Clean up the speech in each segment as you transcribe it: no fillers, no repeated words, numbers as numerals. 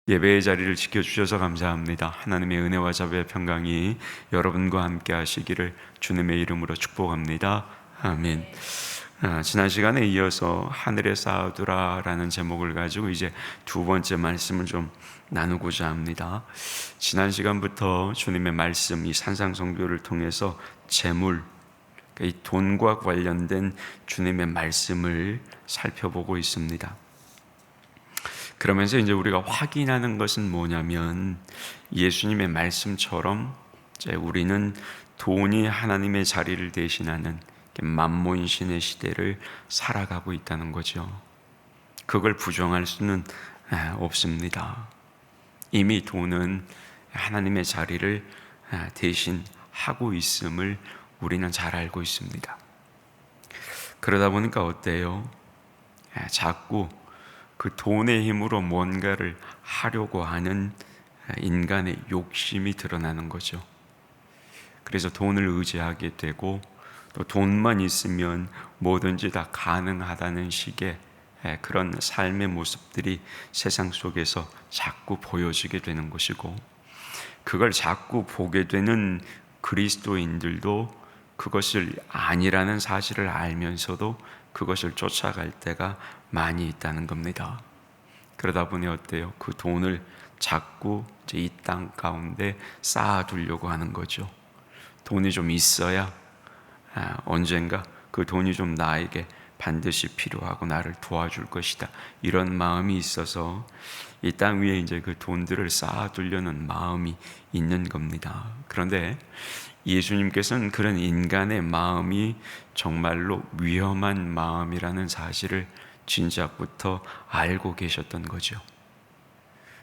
예배의 자리를 지켜주셔서 감사합니다. 하나님의 은혜와 자비의 평강이 여러분과 함께 하시기를 주님의 이름으로 축복합니다. 아멘. 지난 시간에 이어서 하늘에 쌓아두라 라는 제목을 가지고 이제 두 번째 말씀을 좀 나누고자 합니다. 지난 시간부터 주님의 말씀, 이 산상선교를 통해서 재물, 이 돈과 관련된 주님의 말씀을 살펴보고 있습니다. 그러면서 이제 우리가 확인하는 것은 뭐냐면, 예수님의 말씀처럼 이제 우리는 돈이 하나님의 자리를 대신하는 만몬신의 시대를 살아가고 있다는 거죠. 그걸 부정할 수는 없습니다. 이미 돈은 하나님의 자리를 대신하고 있음을 우리는 잘 알고 있습니다. 그러다 보니까 어때요? 자꾸 그 돈의 힘으로 뭔가를 하려고 하는 인간의 욕심이 드러나는 거죠. 그래서 돈을 의지하게 되고, 또 돈만 있으면 뭐든지 다 가능하다는 식의 그런 삶의 모습들이 세상 속에서 자꾸 보여지게 되는 것이고, 그걸 자꾸 보게 되는 그리스도인들도 그것을 아니라는 사실을 알면서도 그것을 쫓아갈 때가 많이 있다는 겁니다. 그러다 보니 어때요? 그 돈을 자꾸 이 땅 가운데 쌓아두려고 하는 거죠. 돈이 좀 있어야 언젠가 그 돈이 좀 나에게 반드시 필요하고 나를 도와줄 것이다, 이런 마음이 있어서 이 땅 위에 이제 그 돈들을 쌓아두려는 마음이 있는 겁니다. 그런데 예수님께서는 그런 인간의 마음이 정말로 위험한 마음이라는 사실을 진작부터 알고 계셨던 거죠.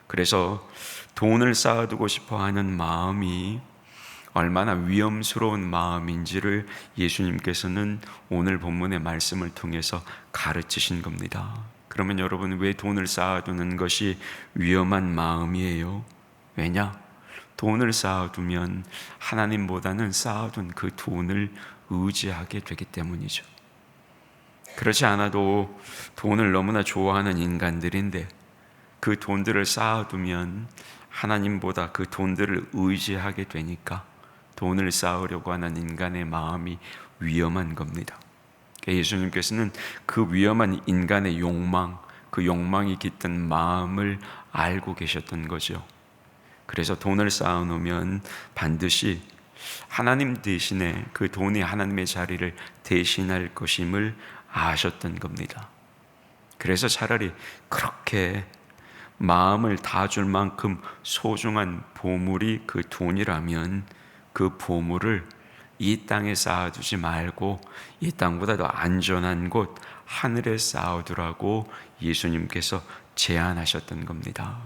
그래서 돈을 쌓아두고 싶어 하는 마음이 얼마나 위험스러운 마음인지를 예수님께서는 오늘 본문의 말씀을 통해서 가르치신 겁니다. 그러면 여러분, 왜 돈을 쌓아두는 것이 위험한 마음이에요? 왜냐? 돈을 쌓아두면 하나님보다는 쌓아둔 그 돈을 의지하게 되기 때문이죠. 그렇지 않아도 돈을 너무나 좋아하는 인간들인데, 그 돈들을 쌓아두면 하나님보다 그 돈들을 의지하게 되니까 돈을 쌓으려고 하는 인간의 마음이 위험한 겁니다. 예수님께서는 그 위험한 인간의 욕망, 그 욕망이 깃든 마음을 알고 계셨던 거죠. 그래서 돈을 쌓아놓으면 반드시 하나님 대신에 그 돈이 하나님의 자리를 대신할 것임을 아셨던 겁니다. 그래서 차라리 그렇게 마음을 다 줄 만큼 소중한 보물이 그 돈이라면 그 보물을 이 땅에 쌓아두지 말고 이 땅보다 더 안전한 곳 하늘에 쌓아두라고 예수님께서 제안하셨던 겁니다.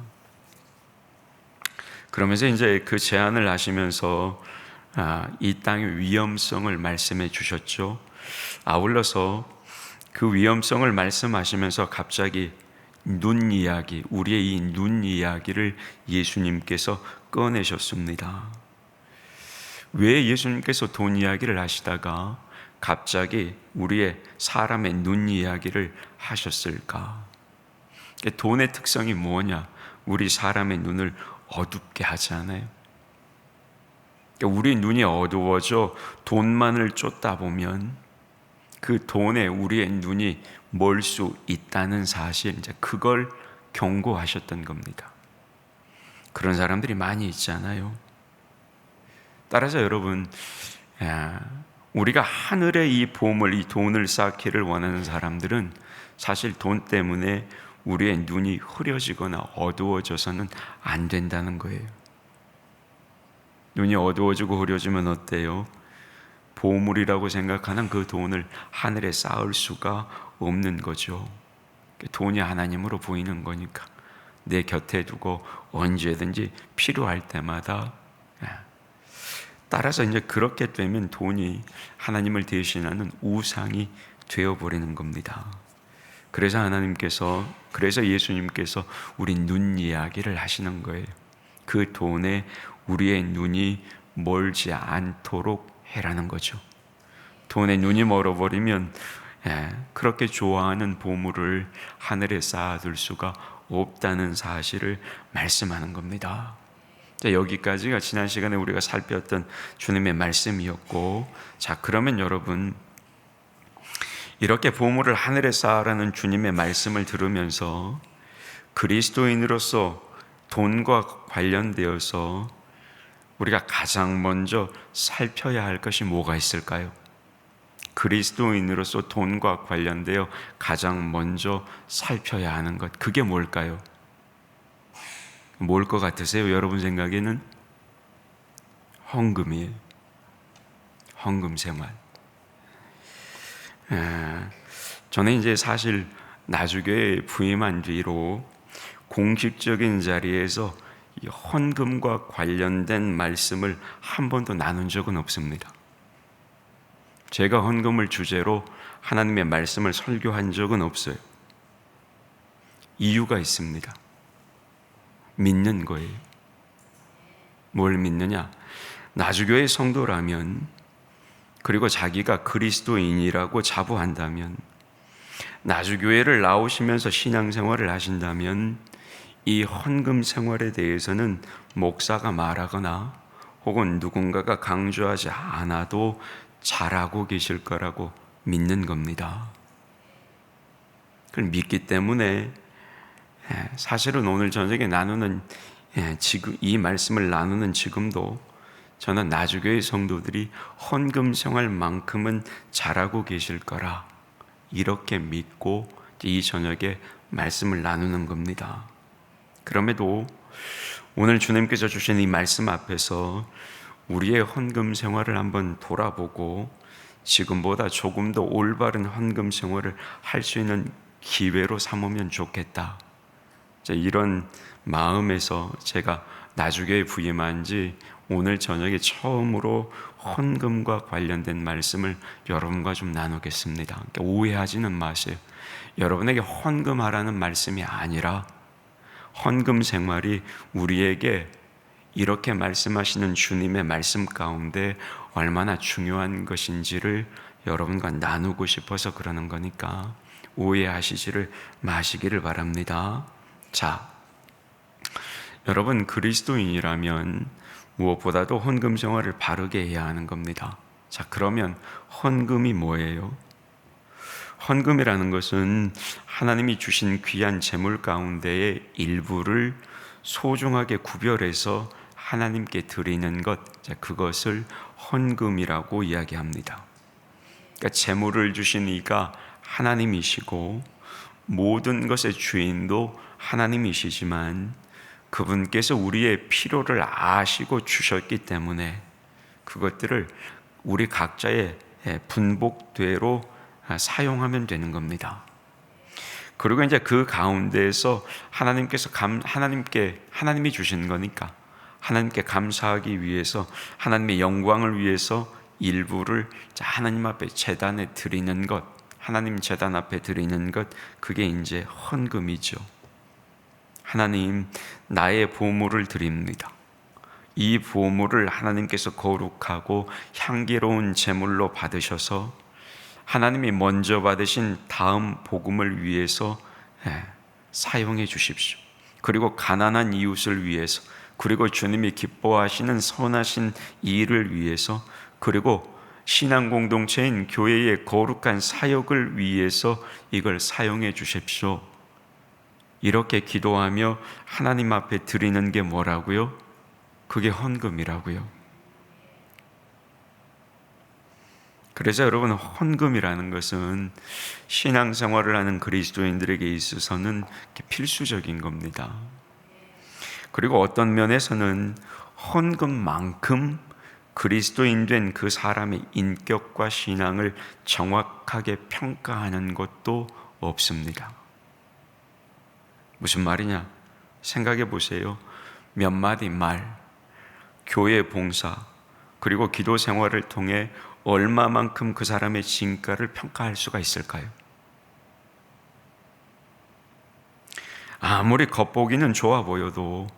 그러면서 이제 그 제안을 하시면서 이 땅의 위험성을 말씀해 주셨죠. 아울러서 그 위험성을 말씀하시면서 갑자기 눈 이야기, 우리의 이 눈 이야기를 예수님께서 꺼내셨습니다. 왜 예수님께서 돈 이야기를 하시다가 갑자기 우리의 사람의 눈 이야기를 하셨을까? 돈의 특성이 뭐냐? 우리 사람의 눈을 어둡게 하지 않아요? 우리 눈이 어두워져 돈만을 쫓다 보면 그 돈에 우리의 눈이 멀 수 있다는 사실, 이제 그걸 경고하셨던 겁니다. 그런 사람들이 많이 있잖아요. 따라서 여러분, 우리가 하늘의 이 보물, 이 돈을 쌓기를 원하는 사람들은 사실 돈 때문에 우리의 눈이 흐려지거나 어두워져서는 안 된다는 거예요. 눈이 어두워지고 흐려지면 어때요? 보물이라고 생각하는 그 돈을 하늘에 쌓을 수가 없는 거죠. 돈이 하나님으로 보이는 거니까 내 곁에 두고 언제든지 필요할 때마다. 따라서 이제 그렇게 되면 돈이 하나님을 대신하는 우상이 되어버리는 겁니다. 그래서 예수님께서 우리 눈 이야기를 하시는 거예요. 그 돈에 우리의 눈이 멀지 않도록 해라는 거죠. 돈에 눈이 멀어버리면 그렇게 좋아하는 보물을 하늘에 쌓아둘 수가 없다는 사실을 말씀하는 겁니다. 자, 여기까지가 지난 시간에 우리가 살폈던 주님의 말씀이었고, 자, 그러면 여러분, 이렇게 보물을 하늘에 쌓으라는 주님의 말씀을 들으면서 그리스도인으로서 돈과 관련되어서 우리가 가장 먼저 살펴야 할 것이 뭐가 있을까요? 그리스도인으로서 돈과 관련되어 가장 먼저 살펴야 하는 것, 그게 뭘까요? 뭘 것 같으세요? 여러분 생각에는? 헌금이에요. 헌금 생활. 저는 이제 사실 나주교에 부임한 뒤로 공식적인 자리에서 이 헌금과 관련된 말씀을 한 번도 나눈 적은 없습니다. 제가 헌금을 주제로 하나님의 말씀을 설교한 적은 없어요. 이유가 있습니다. 믿는 거예요. 뭘 믿느냐? 나주교의 성도라면, 그리고 자기가 그리스도인이라고 자부한다면, 나주교회를 나오시면서 신앙생활을 하신다면 이 헌금 생활에 대해서는 목사가 말하거나 혹은 누군가가 강조하지 않아도 잘하고 계실 거라고 믿는 겁니다. 그걸 믿기 때문에 사실은 오늘 저녁에 나누는 지금 이 말씀을 나누는 지금도 저는 나주교회 성도들이 헌금 생활만큼은 잘하고 계실 거라 이렇게 믿고 이 저녁에 말씀을 나누는 겁니다. 그럼에도 오늘 주님께서 주신 이 말씀 앞에서 우리의 헌금 생활을 한번 돌아보고 지금보다 조금 더 올바른 헌금 생활을 할 수 있는 기회로 삼으면 좋겠다. 이런 마음에서 제가 나주교에 부임한 지 오늘 저녁에 처음으로 헌금과 관련된 말씀을 여러분과 좀 나누겠습니다. 그러니까 오해하지는 마세요. 여러분에게 헌금하라는 말씀이 아니라 헌금 생활이 우리에게 이렇게 말씀하시는 주님의 말씀 가운데 얼마나 중요한 것인지를 여러분과 나누고 싶어서 그러는 거니까 오해하시지를 마시기를 바랍니다. 자, 여러분 그리스도인이라면 무엇보다도 헌금 생활을 바르게 해야 하는 겁니다. 자, 그러면 헌금이 뭐예요? 헌금이라는 것은 하나님이 주신 귀한 재물 가운데의 일부를 소중하게 구별해서 하나님께 드리는 것, 그것을 헌금이라고 이야기합니다. 그러니까 재물을 주신 이가 하나님이시고 모든 것의 주인도 하나님이시지만 그분께서 우리의 필요를 아시고 주셨기 때문에 그것들을 우리 각자의 분복대로 사용하면 되는 겁니다. 그리고 이제 그 가운데에서 하나님이 주신 거니까 하나님께 감사하기 위해서 하나님의 영광을 위해서 일부를 하나님 앞에 제단에 드리는 것, 하나님 제단 앞에 드리는 것, 그게 이제 헌금이죠. 하나님, 나의 보물을 드립니다. 이 보물을 하나님께서 거룩하고 향기로운 제물로 받으셔서 하나님이 먼저 받으신 다음 복음을 위해서 사용해 주십시오. 그리고 가난한 이웃을 위해서, 그리고 주님이 기뻐하시는 선하신 일을 위해서, 그리고 신앙 공동체인 교회의 거룩한 사역을 위해서 이걸 사용해 주십시오. 이렇게 기도하며 하나님 앞에 드리는 게 뭐라고요? 그게 헌금이라고요. 그래서 여러분, 헌금이라는 것은 신앙생활을 하는 그리스도인들에게 있어서는 필수적인 겁니다. 그리고 어떤 면에서는 헌금만큼 그리스도인 된 그 사람의 인격과 신앙을 정확하게 평가하는 것도 없습니다. 무슨 말이냐? 생각해 보세요. 몇 마디 말, 교회 봉사, 그리고 기도 생활을 통해 얼마만큼 그 사람의 진가를 평가할 수가 있을까요? 아무리 겉보기는 좋아 보여도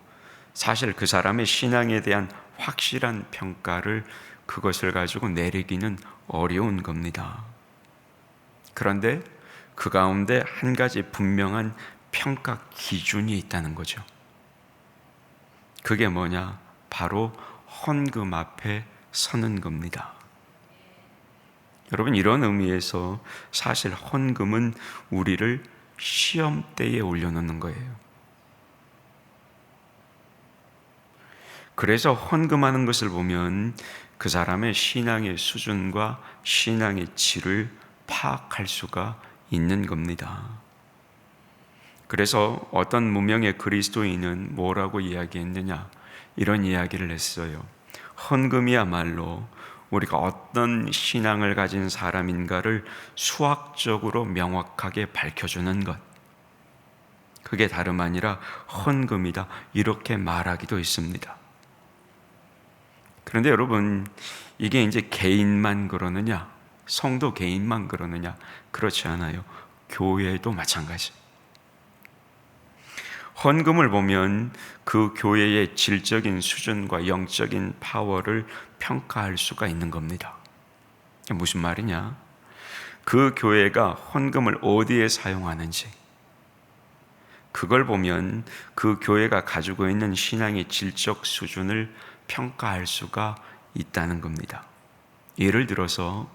사실 그 사람의 신앙에 대한 확실한 평가를 그것을 가지고 내리기는 어려운 겁니다. 그런데 그 가운데 한 가지 분명한 평가 기준이 있다는 거죠. 그게 뭐냐? 바로 헌금 앞에 서는 겁니다. 여러분, 이런 의미에서 사실 헌금은 우리를 시험대에 올려놓는 거예요. 그래서 헌금하는 것을 보면 그 사람의 신앙의 수준과 신앙의 질을 파악할 수가 있는 겁니다. 그래서 어떤 무명의 그리스도인은 뭐라고 이야기했느냐? 이런 이야기를 했어요. 헌금이야말로 우리가 어떤 신앙을 가진 사람인가를 수학적으로 명확하게 밝혀주는 것. 그게 다름 아니라 헌금이다. 이렇게 말하기도 했습니다. 그런데 여러분, 이게 이제 개인만 그러느냐? 성도 개인만 그러느냐? 그렇지 않아요. 교회도 마찬가지. 헌금을 보면 그 교회의 질적인 수준과 영적인 파워를 평가할 수가 있는 겁니다. 무슨 말이냐? 그 교회가 헌금을 어디에 사용하는지, 그걸 보면 그 교회가 가지고 있는 신앙의 질적 수준을 평가할 수가 있다는 겁니다. 예를 들어서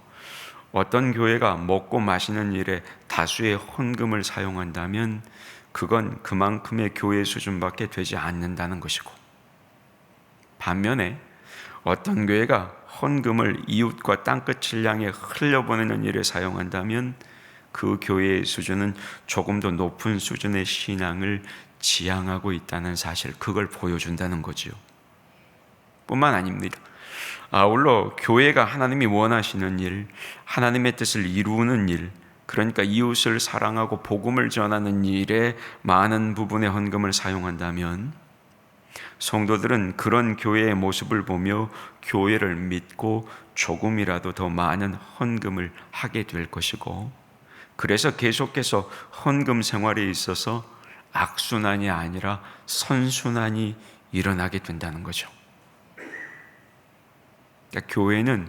어떤 교회가 먹고 마시는 일에 다수의 헌금을 사용한다면 그건 그만큼의 교회 수준밖에 되지 않는다는 것이고, 반면에 어떤 교회가 헌금을 이웃과 땅끝을 향해 흘려보내는 일에 사용한다면 그 교회의 수준은 조금 더 높은 수준의 신앙을 지향하고 있다는 사실, 그걸 보여준다는 거지요. 뿐만 아닙니다. 아울러 교회가 하나님이 원하시는 일, 하나님의 뜻을 이루는 일, 그러니까 이웃을 사랑하고 복음을 전하는 일에 많은 부분의 헌금을 사용한다면 성도들은 그런 교회의 모습을 보며 교회를 믿고 조금이라도 더 많은 헌금을 하게 될 것이고, 그래서 계속해서 헌금 생활에 있어서 악순환이 아니라 선순환이 일어나게 된다는 거죠. 그러니까 교회는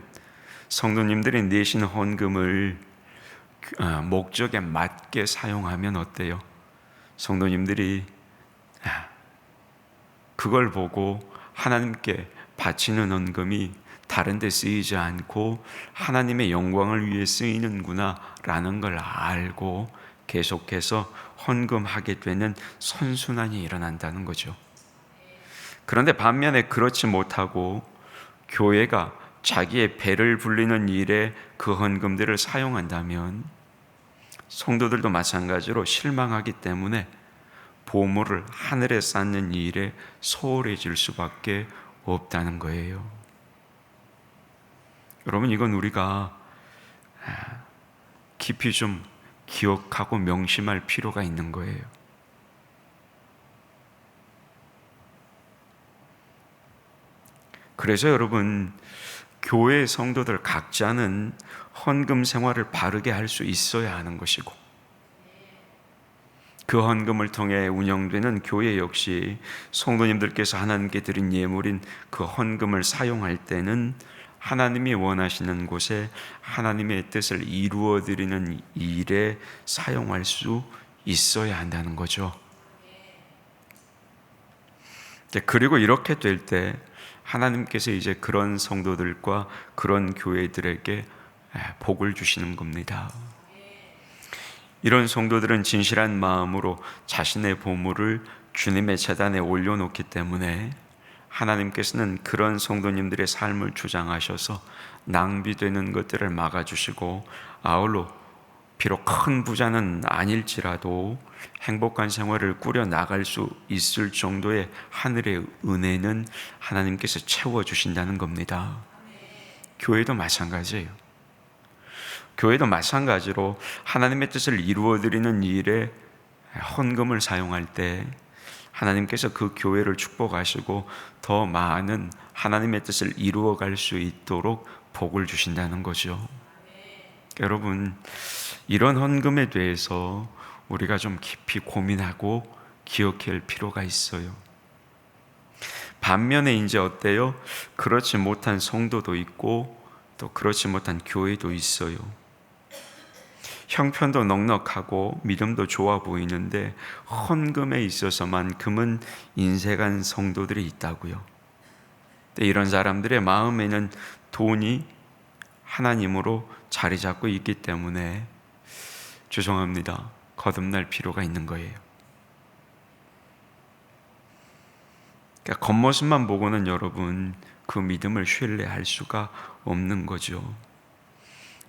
성도님들이 내신 헌금을 목적에 맞게 사용하면 어때요? 성도님들이 그걸 보고 하나님께 바치는 헌금이 다른 데 쓰이지 않고 하나님의 영광을 위해 쓰이는구나 라는 걸 알고 계속해서 헌금하게 되는 선순환이 일어난다는 거죠. 그런데 반면에 그렇지 못하고 교회가 자기의 배를 불리는 일에 그 헌금들을 사용한다면 성도들도 마찬가지로 실망하기 때문에 보물을 하늘에 쌓는 일에 소홀해질 수밖에 없다는 거예요. 여러분, 이건 우리가 깊이 좀 기억하고 명심할 필요가 있는 거예요. 그래서 여러분, 교회 성도들 각자는 헌금 생활을 바르게 할 수 있어야 하는 것이고, 그 헌금을 통해 운영되는 교회 역시 성도님들께서 하나님께 드린 예물인 그 헌금을 사용할 때는 하나님이 원하시는 곳에 하나님의 뜻을 이루어 드리는 일에 사용할 수 있어야 한다는 거죠. 그리고 이렇게 될 때 하나님께서 이제 그런 성도들과 그런 교회들에게 복을 주시는 겁니다. 이런 성도들은 진실한 마음으로 자신의 보물을 주님의 제단에 올려놓기 때문에 하나님께서는 그런 성도님들의 삶을 주장하셔서 낭비되는 것들을 막아주시고, 아울러 비록 큰 부자는 아닐지라도 행복한 생활을 꾸려 나갈 수 있을 정도의 하늘의 은혜는 하나님께서 채워주신다는 겁니다. 교회도 마찬가지예요. 교회도 마찬가지로 하나님의 뜻을 이루어드리는 일에 헌금을 사용할 때 하나님께서 그 교회를 축복하시고 더 많은 하나님의 뜻을 이루어갈 수 있도록 복을 주신다는 거죠. 여러분, 이런 헌금에 대해서 우리가 좀 깊이 고민하고 기억할 필요가 있어요. 반면에 이제 어때요? 그렇지 못한 성도도 있고 또 그렇지 못한 교회도 있어요. 형편도 넉넉하고 믿음도 좋아 보이는데 헌금에 있어서만큼은 인색한 성도들이 있다고요. 이런 사람들의 마음에는 돈이 하나님으로 자리 잡고 있기 때문에 죄송합니다, 거듭날 필요가 있는 거예요. 그러니까 겉모습만 보고는 여러분 그 믿음을 신뢰할 수가 없는 거죠.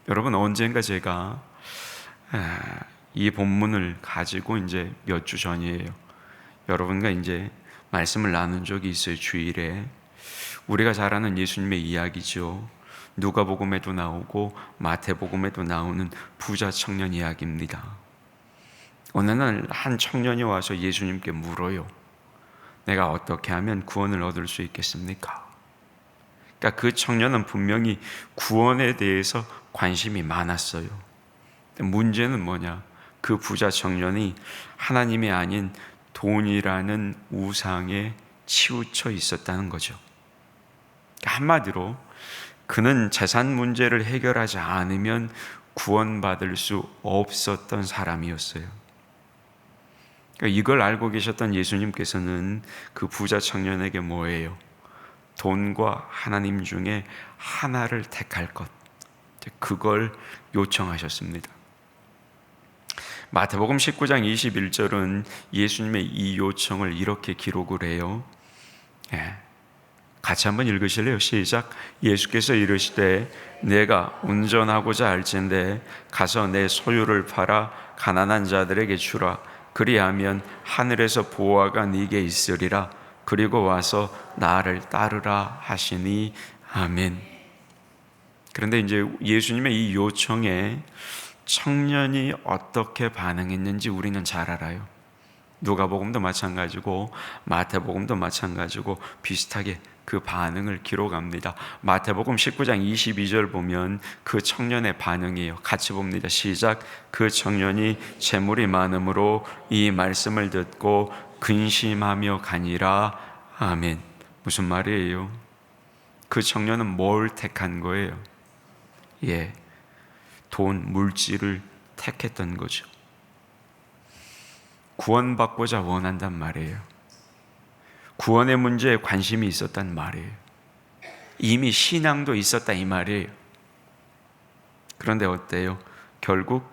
여러분, 언젠가 제가 이 본문을 가지고 이제 몇 주 전이에요, 여러분과 이제 말씀을 나눈 적이 있어요. 주일에 우리가 잘 아는 예수님의 이야기죠. 누가복음에도 나오고 마태복음에도 나오는 부자 청년 이야기입니다. 어느 날 한 청년이 와서 예수님께 물어요. 내가 어떻게 하면 구원을 얻을 수 있겠습니까? 그러니까 그 청년은 분명히 구원에 대해서 관심이 많았어요. 문제는 뭐냐? 그 부자 청년이 하나님이 아닌 돈이라는 우상에 치우쳐 있었다는 거죠. 한마디로 그는 재산 문제를 해결하지 않으면 구원받을 수 없었던 사람이었어요. 이걸 알고 계셨던 예수님께서는 그 부자 청년에게 뭐예요? 돈과 하나님 중에 하나를 택할 것, 그걸 요청하셨습니다. 마태복음 19장 21절은 예수님의 이 요청을 이렇게 기록을 해요. 같이 한번 읽으실래요? 시작. 예수께서 이르시되 내가 운전하고자 할진대 가서 내 소유를 팔아 가난한 자들에게 주라. 그리하면 하늘에서 보화가 네게 있으리라. 그리고 와서 나를 따르라 하시니 아멘. 그런데 이제 예수님의 이 요청에 청년이 어떻게 반응했는지 우리는 잘 알아요. 누가복음도 마찬가지고 마태복음도 마찬가지고 비슷하게 그 반응을 기록합니다. 마태복음 19장 22절 보면 그 청년의 반응이에요. 같이 봅니다. 시작. 그 청년이 재물이 많음으로 이 말씀을 듣고 근심하며 가니라. 아멘. 무슨 말이에요? 그 청년은 뭘 택한 거예요? 돈, 물질을 택했던 거죠. 구원받고자 원한단 말이에요. 구원의 문제에 관심이 있었단 말이에요. 이미 신앙도 있었다 이 말이에요. 그런데 어때요? 결국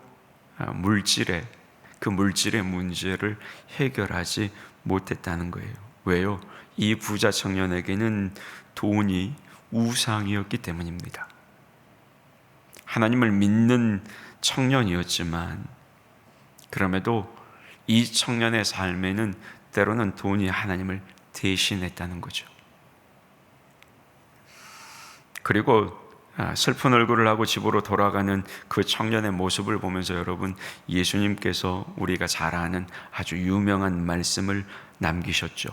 그 물질의 문제를 해결하지 못했다는 거예요. 왜요? 이 부자 청년에게는 돈이 우상이었기 때문입니다. 하나님을 믿는 청년이었지만 그럼에도 이 청년의 삶에는 때로는 돈이 하나님을 대신했다는 거죠. 그리고 슬픈 얼굴을 하고 집으로 돌아가는 그 청년의 모습을 보면서 여러분, 예수님께서 우리가 잘 아는 아주 유명한 말씀을 남기셨죠.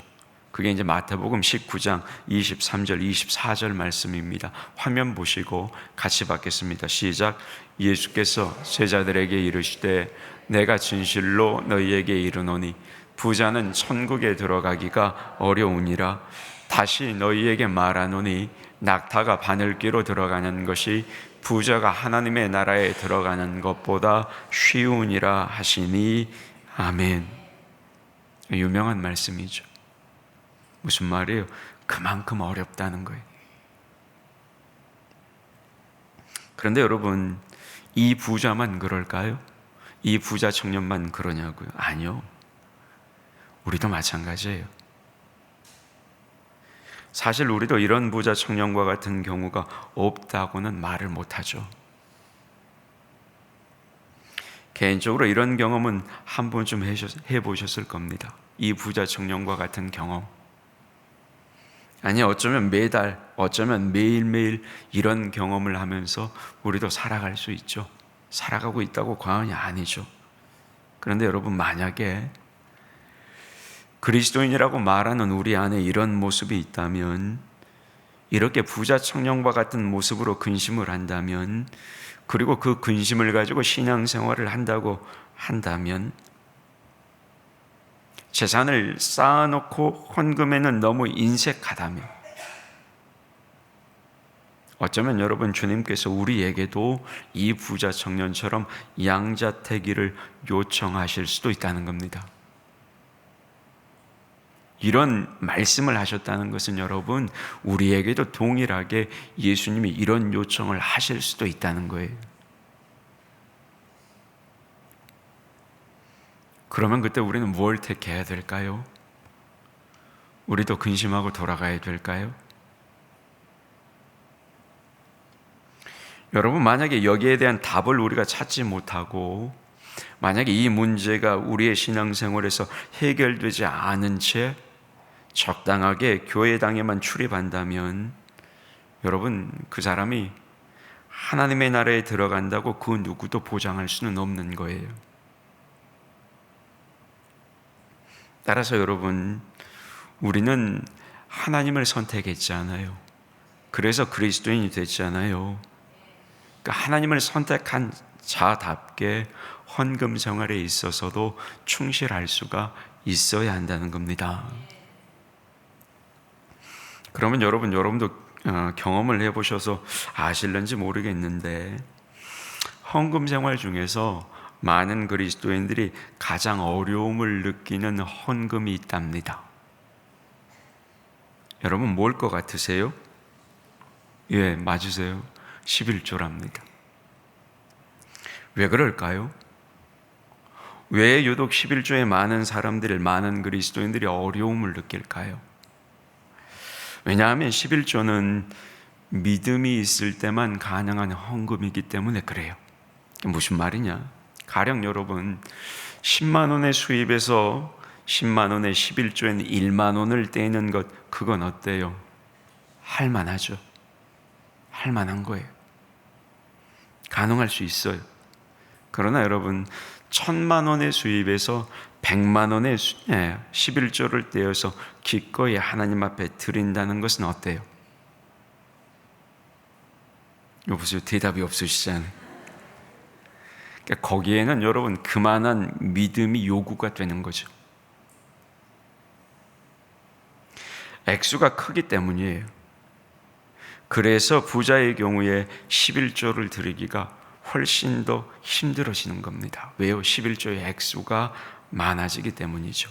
그게 이제 마태복음 19장 23절 24절 말씀입니다. 화면 보시고 같이 받겠습니다. 시작. 예수께서 제자들에게 이르시되 내가 진실로 너희에게 이르노니 부자는 천국에 들어가기가 어려우니라. 다시 너희에게 말하노니 낙타가 바늘귀로 들어가는 것이 부자가 하나님의 나라에 들어가는 것보다 쉬우니라 하시니 아멘. 유명한 말씀이죠. 무슨 말이에요? 그만큼 어렵다는 거예요. 그런데 여러분, 이 부자만 그럴까요? 이 부자 청년만 그러냐고요? 아니요. 우리도 마찬가지예요. 사실 우리도 이런 부자 청년과 같은 경우가 없다고는 말을 못하죠. 개인적으로 이런 경험은 한 번쯤 해보셨을 겁니다. 이 부자 청년과 같은 경험. 아니, 어쩌면 매달, 어쩌면 매일매일 이런 경험을 하면서 우리도 살아갈 수 있죠. 살아가고 있다고 과언이 아니죠. 그런데 여러분, 만약에 그리스도인이라고 말하는 우리 안에 이런 모습이 있다면, 이렇게 부자 청년과 같은 모습으로 근심을 한다면, 그리고 그 근심을 가지고 신앙생활을 한다고 한다면, 재산을 쌓아놓고 헌금에는 너무 인색하다면, 어쩌면 여러분 주님께서 우리에게도 이 부자 청년처럼 양자택일을 요청하실 수도 있다는 겁니다. 이런 말씀을 하셨다는 것은 여러분 우리에게도 동일하게 예수님이 이런 요청을 하실 수도 있다는 거예요. 그러면 그때 우리는 뭘 택해야 될까요? 우리도 근심하고 돌아가야 될까요? 여러분, 만약에 여기에 대한 답을 우리가 찾지 못하고 만약에 이 문제가 우리의 신앙생활에서 해결되지 않은 채 적당하게 교회당에만 출입한다면 여러분, 그 사람이 하나님의 나라에 들어간다고 그 누구도 보장할 수는 없는 거예요. 따라서 여러분, 우리는 하나님을 선택했잖아요. 그래서 그리스도인이 됐잖아요. 그러니까 하나님을 선택한 자답게 헌금 생활에 있어서도 충실할 수가 있어야 한다는 겁니다. 그러면 여러분도 경험을 해보셔서 아실는지 모르겠는데 헌금 생활 중에서 많은 그리스도인들이 가장 어려움을 느끼는 헌금이 있답니다. 여러분 뭘 것 같으세요? 예, 맞으세요. 11조랍니다. 왜 그럴까요? 왜 유독 11조에 많은 그리스도인들이 어려움을 느낄까요? 왜냐하면 11조는 믿음이 있을 때만 가능한 헌금이기 때문에 그래요. 무슨 말이냐? 가령 여러분 10만 원의 수입에서 10만 원의 11조엔 1만 원을 떼는 것, 그건 어때요? 할만하죠. 할만한 거예요. 가능할 수 있어요. 그러나 여러분 1000만 원의 수입에서 100만 원의 11조를 떼어서 기꺼이 하나님 앞에 드린다는 것은 어때요? 여보세요? 대답이 없으시잖아요. 그러니까 거기에는 여러분 그만한 믿음이 요구가 되는 거죠. 액수가 크기 때문이에요. 그래서 부자의 경우에 11조를 드리기가 훨씬 더 힘들어지는 겁니다. 왜요? 11조의 액수가 많아지기 때문이죠.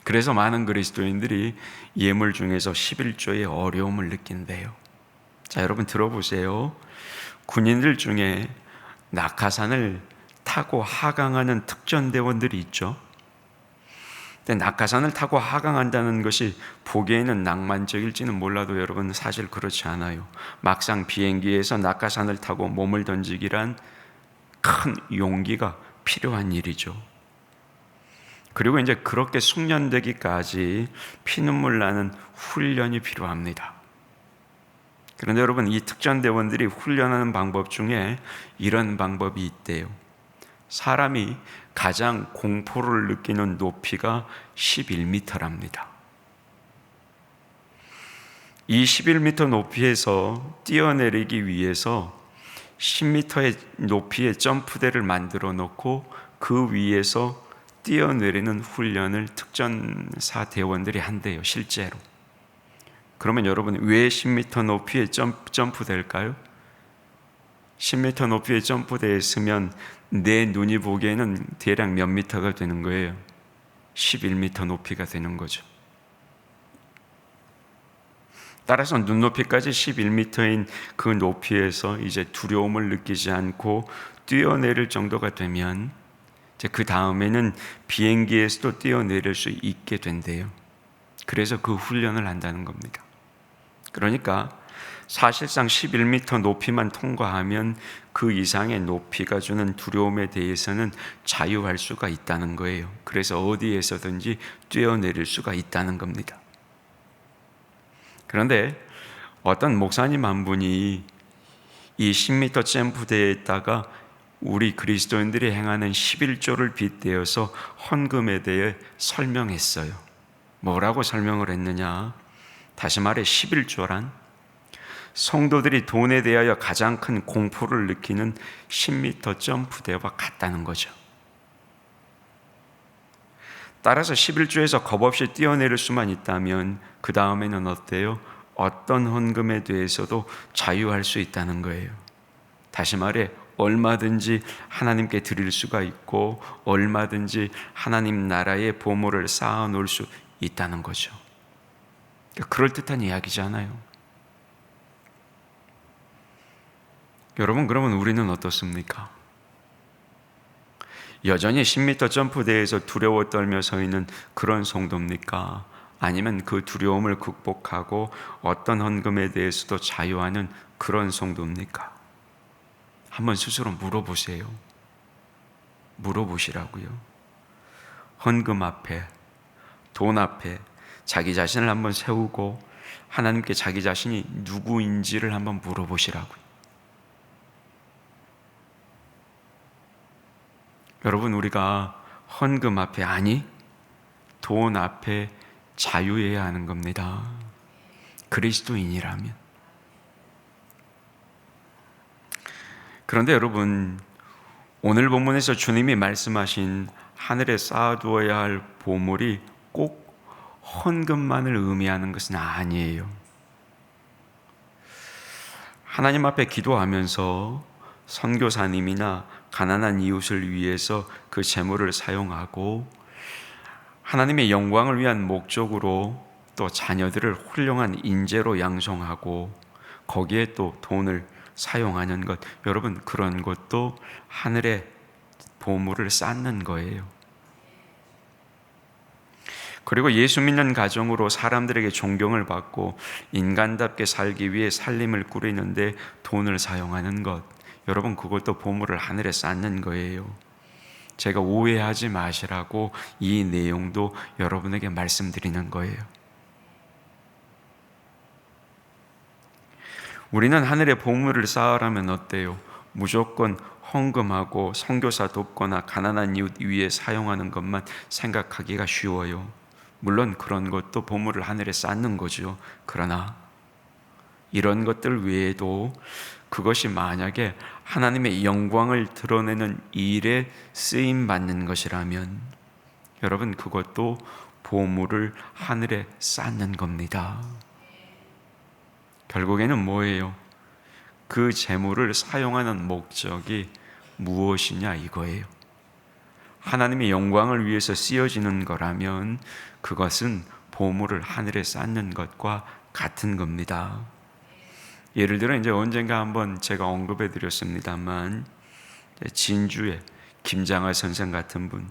그래서 많은 그리스도인들이 예물 중에서 11조의 어려움을 느낀대요. 자, 여러분 들어보세요. 군인들 중에 낙하산을 타고 하강하는 특전대원들이 있죠. 근데 낙하산을 타고 하강한다는 것이 보기에는 낭만적일지는 몰라도 여러분 사실 그렇지 않아요. 막상 비행기에서 낙하산을 타고 몸을 던지기란 큰 용기가 필요한 일이죠. 그리고 이제 그렇게 숙련되기까지 피눈물 나는 훈련이 필요합니다. 그런데 여러분 이 특전대원들이 훈련하는 방법 중에 이런 방법이 있대요. 사람이 가장 공포를 느끼는 높이가 11m랍니다. 이 11m 높이에서 뛰어내리기 위해서 10m의 높이의 점프대를 만들어 놓고 그 위에서 뛰어내리는 훈련을 특전사 대원들이 한대요, 실제로. 그러면 여러분 왜 10m 높이의 점프대일까요? 10m 높이의 점프대에 있으면 내 눈이 보기에는 대략 몇 미터가 되는 거예요? 11m 높이가 되는 거죠. 따라서 눈높이까지 11m인 그 높이에서 이제 두려움을 느끼지 않고 뛰어내릴 정도가 되면 이제 그 다음에는 비행기에서도 뛰어내릴 수 있게 된대요. 그래서 그 훈련을 한다는 겁니다. 그러니까 사실상 11m 높이만 통과하면 그 이상의 높이가 주는 두려움에 대해서는 자유할 수가 있다는 거예요. 그래서 어디에서든지 뛰어내릴 수가 있다는 겁니다. 그런데 어떤 목사님 한 분이 이 10m 점프대에다가 우리 그리스도인들이 행하는 11조를 빗대어서 헌금에 대해 설명했어요. 뭐라고 설명을 했느냐? 다시 말해 11조란 성도들이 돈에 대하여 가장 큰 공포를 느끼는 10m 점프대와 같다는 거죠. 따라서 11조에서 겁없이 뛰어내릴 수만 있다면 그 다음에는 어때요? 어떤 헌금에 대해서도 자유할 수 있다는 거예요. 다시 말해 얼마든지 하나님께 드릴 수가 있고 얼마든지 하나님 나라의 보물을 쌓아 놓을 수 있다는 거죠. 그럴듯한 이야기잖아요. 여러분, 그러면 우리는 어떻습니까? 여전히 10m 점프대에서 두려워 떨며 서 있는 그런 성도입니까? 아니면 그 두려움을 극복하고 어떤 헌금에 대해서도 자유하는 그런 성도입니까? 한번 스스로 물어보세요. 물어보시라고요. 헌금 앞에, 돈 앞에 자기 자신을 한번 세우고 하나님께 자기 자신이 누구인지를 한번 물어보시라고요. 여러분, 우리가 헌금 앞에, 아니 돈 앞에 자유해야 하는 겁니다. 그리스도인이라면. 그런데 여러분, 오늘 본문에서 주님이 말씀하신 하늘에 쌓아두어야 할 보물이 꼭 헌금만을 의미하는 것은 아니에요. 하나님 앞에 기도하면서 선교사님이나 가난한 이웃을 위해서 그 재물을 사용하고 하나님의 영광을 위한 목적으로 또 자녀들을 훌륭한 인재로 양성하고 거기에 또 돈을 사용하는 것, 여러분, 그런 것도 하늘의 보물을 쌓는 거예요. 그리고 예수 믿는 가정으로 사람들에게 존경을 받고 인간답게 살기 위해 살림을 꾸리는데 돈을 사용하는 것, 여러분, 그것도 보물을 하늘에 쌓는 거예요. 제가 오해하지 마시라고 이 내용도 여러분에게 말씀드리는 거예요. 우리는 하늘의 보물을 쌓으라면 어때요? 무조건 헌금하고 선교사 돕거나 가난한 이웃 위에 사용하는 것만 생각하기가 쉬워요. 물론 그런 것도 보물을 하늘에 쌓는 거죠. 그러나 이런 것들 외에도 그것이 만약에 하나님의 영광을 드러내는 일에 쓰임 받는 것이라면 여러분, 그것도 보물을 하늘에 쌓는 겁니다. 결국에는 뭐예요? 그 재물을 사용하는 목적이 무엇이냐 이거예요. 하나님의 영광을 위해서 쓰여지는 거라면 그것은 보물을 하늘에 쌓는 것과 같은 겁니다. 예를 들어 이제 언젠가 한번 제가 언급해 드렸습니다만 진주의 김장하 선생 같은 분,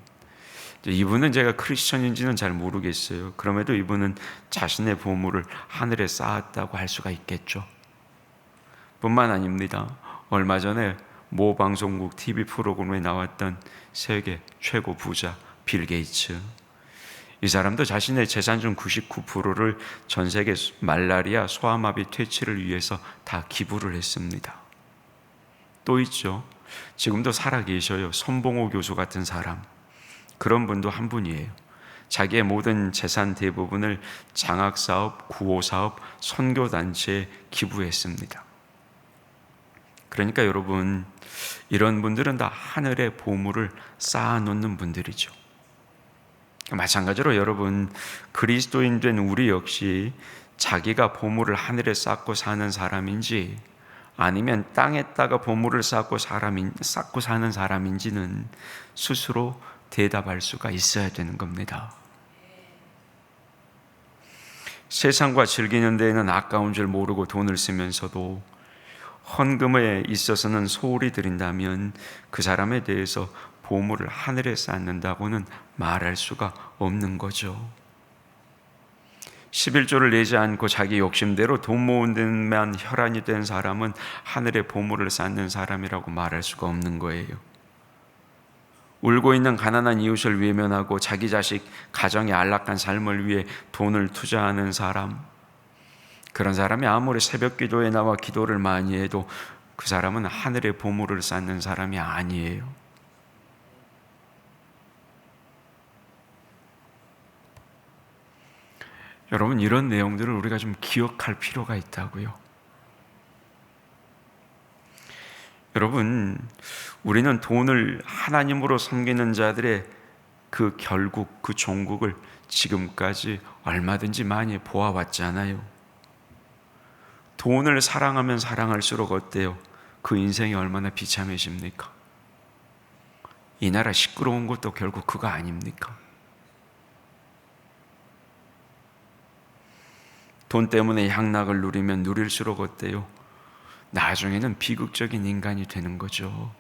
이분은 제가 크리스천인지는 잘 모르겠어요. 그럼에도 이분은 자신의 보물을 하늘에 쌓았다고 할 수가 있겠죠. 뿐만 아닙니다. 얼마 전에 모 방송국 TV 프로그램에 나왔던 세계 최고 부자 빌 게이츠, 이 사람도 자신의 재산 중 99%를 전 세계 말라리아 소아마비 퇴치를 위해서 다 기부를 했습니다. 또 있죠. 지금도 살아계셔요. 손봉호 교수 같은 사람. 그런 분도 한 분이에요. 자기의 모든 재산 대부분을 장학사업, 구호사업, 선교단체에 기부했습니다. 그러니까 여러분, 이런 분들은 다 하늘의 보물을 쌓아놓는 분들이죠. 마찬가지로 여러분, 그리스도인 된 우리 역시 자기가 보물을 하늘에 쌓고 사는 사람인지 아니면 땅에다가 보물을 쌓고 사는 사람인지는 스스로 대답할 수가 있어야 되는 겁니다. 세상과 즐기는 데에는 아까운 줄 모르고 돈을 쓰면서도 헌금에 있어서는 소홀히 드린다면 그 사람에 대해서 보물을 하늘에 쌓는다고는 말할 수가 없는 거죠. 11조를 내지 않고 자기 욕심대로 돈 모은 데만 혈안이 된 사람은 하늘의 보물을 쌓는 사람이라고 말할 수가 없는 거예요. 울고 있는 가난한 이웃을 외면하고 자기 자식 가정의 안락한 삶을 위해 돈을 투자하는 사람, 그런 사람이 아무리 새벽 기도에 나와 기도를 많이 해도 그 사람은 하늘의 보물을 쌓는 사람이 아니에요. 여러분, 이런 내용들을 우리가 좀 기억할 필요가 있다고요. 여러분, 우리는 돈을 하나님으로 섬기는 자들의 그 결국, 그 종국을 지금까지 얼마든지 많이 보아왔잖아요. 돈을 사랑하면 사랑할수록 어때요? 그 인생이 얼마나 비참해집니까? 이 나라 시끄러운 것도 결국 그거 아닙니까? 돈 때문에 향락을 누리면 누릴수록 어때요? 나중에는 비극적인 인간이 되는 거죠.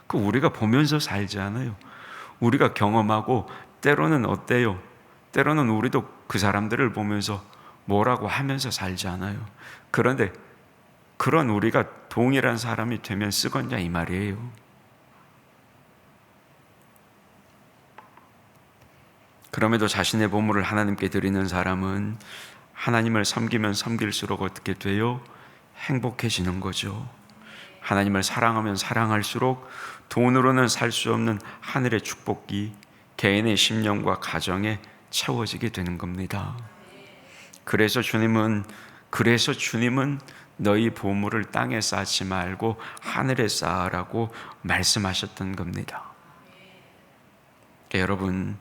그 우리가 보면서 살잖아요. 우리가 경험하고 때로는 어때요? 때로는 우리도 그 사람들을 보면서 뭐라고 하면서 살잖아요. 그런데 그런 우리가 동일한 사람이 되면 쓰겄냐 이 말이에요. 그럼에도 자신의 보물을 하나님께 드리는 사람은 하나님을 섬기면 섬길수록 어떻게 돼요? 행복해지는 거죠. 하나님을 사랑하면 사랑할수록 돈으로는 살 수 없는 하늘의 축복이 개인의 심령과 가정에 채워지게 되는 겁니다. 그래서 주님은 너희 보물을 땅에 쌓지 말고 하늘에 쌓으라고 말씀하셨던 겁니다. 여러분,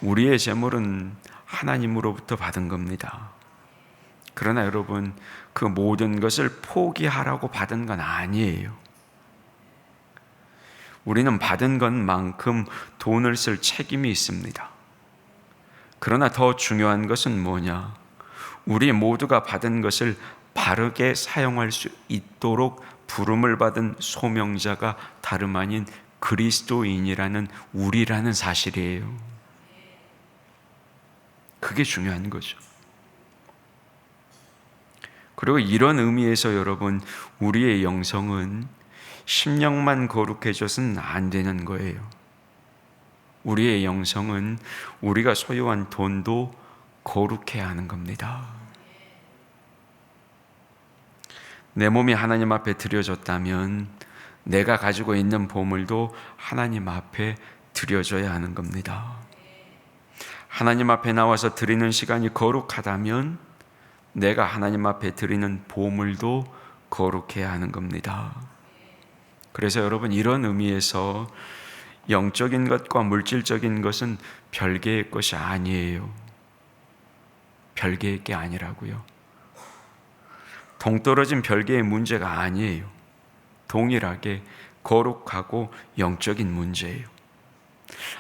우리의 재물은 하나님으로부터 받은 겁니다. 그러나 여러분, 그 모든 것을 포기하라고 받은 건 아니에요. 우리는 받은 것만큼 돈을 쓸 책임이 있습니다. 그러나 더 중요한 것은 뭐냐? 우리 모두가 받은 것을 바르게 사용할 수 있도록 부름을 받은 소명자가 다름 아닌 그리스도인이라는 우리라는 사실이에요. 그게 중요한 거죠. 그리고 이런 의미에서 여러분, 우리의 영성은 심령만 거룩해져서는 안 되는 거예요. 우리의 영성은 우리가 소유한 돈도 거룩해야 하는 겁니다. 내 몸이 하나님 앞에 드려졌다면 내가 가지고 있는 보물도 하나님 앞에 드려져야 하는 겁니다. 하나님 앞에 나와서 드리는 시간이 거룩하다면 내가 하나님 앞에 드리는 보물도 거룩해야 하는 겁니다. 그래서 여러분, 이런 의미에서 영적인 것과 물질적인 것은 별개의 것이 아니에요. 별개의 게 아니라고요. 동떨어진 별개의 문제가 아니에요. 동일하게 거룩하고 영적인 문제예요.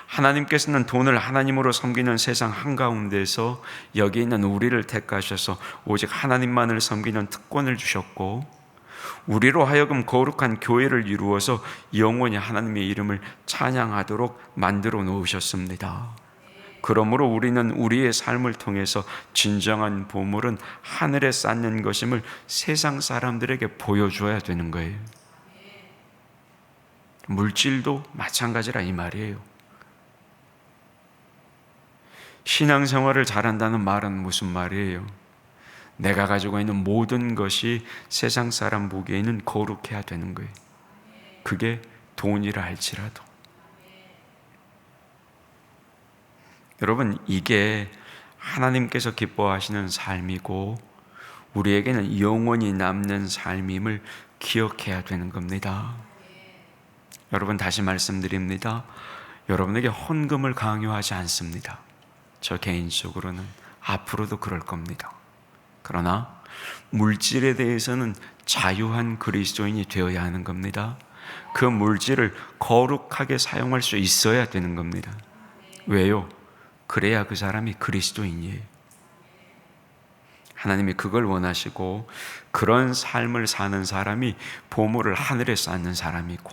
하나님께서는 돈을 하나님으로 섬기는 세상 한가운데서 여기 있는 우리를 택하셔서 오직 하나님만을 섬기는 특권을 주셨고, 우리로 하여금 거룩한 교회를 이루어서 영원히 하나님의 이름을 찬양하도록 만들어 놓으셨습니다. 그러므로 우리는 우리의 삶을 통해서 진정한 보물은 하늘에 쌓는 것임을 세상 사람들에게 보여줘야 되는 거예요. 물질도 마찬가지라 이 말이에요. 신앙생활을 잘한다는 말은 무슨 말이에요? 내가 가지고 있는 모든 것이 세상 사람 보기에는 거룩해야 되는 거예요. 그게 돈이라 할지라도. 여러분, 이게 하나님께서 기뻐하시는 삶이고 우리에게는 영원히 남는 삶임을 기억해야 되는 겁니다. 여러분, 다시 말씀드립니다. 여러분에게 헌금을 강요하지 않습니다. 저 개인적으로는 앞으로도 그럴 겁니다. 그러나 물질에 대해서는 자유한 그리스도인이 되어야 하는 겁니다. 그 물질을 거룩하게 사용할 수 있어야 되는 겁니다. 왜요? 그래야 그 사람이 그리스도인이에요. 하나님이 그걸 원하시고 그런 삶을 사는 사람이 보물을 하늘에 쌓는 사람이고,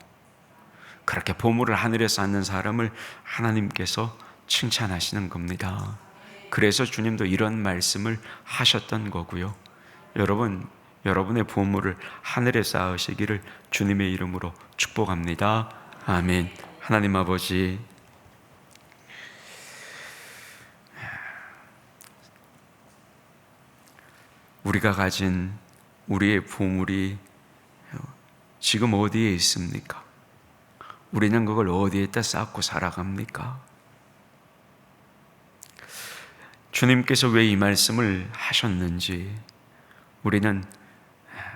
그렇게 보물을 하늘에 쌓는 사람을 하나님께서 칭찬하시는 겁니다. 그래서 주님도 이런 말씀을 하셨던 거고요. 여러분, 여러분의 보물을 하늘에 쌓으시기를 주님의 이름으로 축복합니다. 아멘. 하나님 아버지, 우리가 가진 우리의 보물이 지금 어디에 있습니까? 우리는 그걸 어디에다 쌓고 살아갑니까? 주님께서 왜 이 말씀을 하셨는지 우리는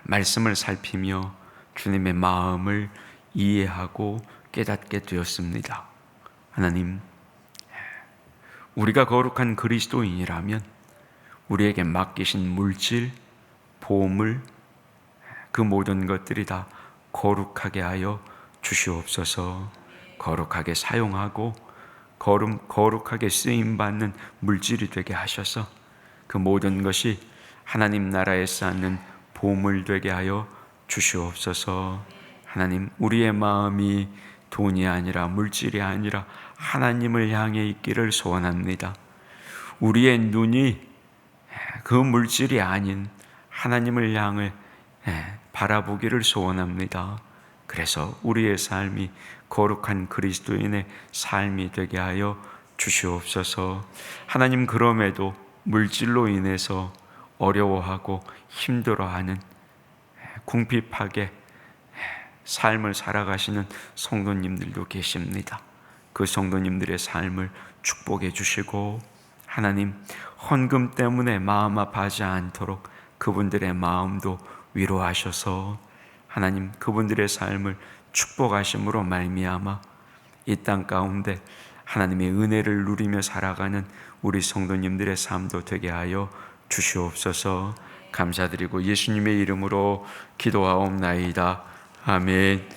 말씀을 살피며 주님의 마음을 이해하고 깨닫게 되었습니다. 하나님, 우리가 거룩한 그리스도인이라면 우리에게 맡기신 물질, 보물, 그 모든 것들이 다 거룩하게 하여 주시옵소서. 거룩하게 사용하고 거룩하게 쓰임받는 물질이 되게 하셔서 그 모든 것이 하나님 나라에 쌓는 보물 되게 하여 주시옵소서. 하나님, 우리의 마음이 돈이 아니라 물질이 아니라 하나님을 향해 있기를 소원합니다. 우리의 눈이 그 물질이 아닌 하나님을 향해 바라보기를 소원합니다. 그래서 우리의 삶이 거룩한 그리스도인의 삶이 되게 하여 주시옵소서. 하나님, 그럼에도 물질로 인해서 어려워하고 힘들어하는 궁핍하게 삶을 살아가시는 성도님들도 계십니다. 그 성도님들의 삶을 축복해 주시고, 하나님, 헌금 때문에 마음 아파하지 않도록 그분들의 마음도 위로하셔서 하나님, 그분들의 삶을 축복하심으로 말미암아 이 땅 가운데 하나님의 은혜를 누리며 살아가는 우리 성도님들의 삶도 되게 하여 주시옵소서. 감사드리고 예수님의 이름으로 기도하옵나이다. 아멘.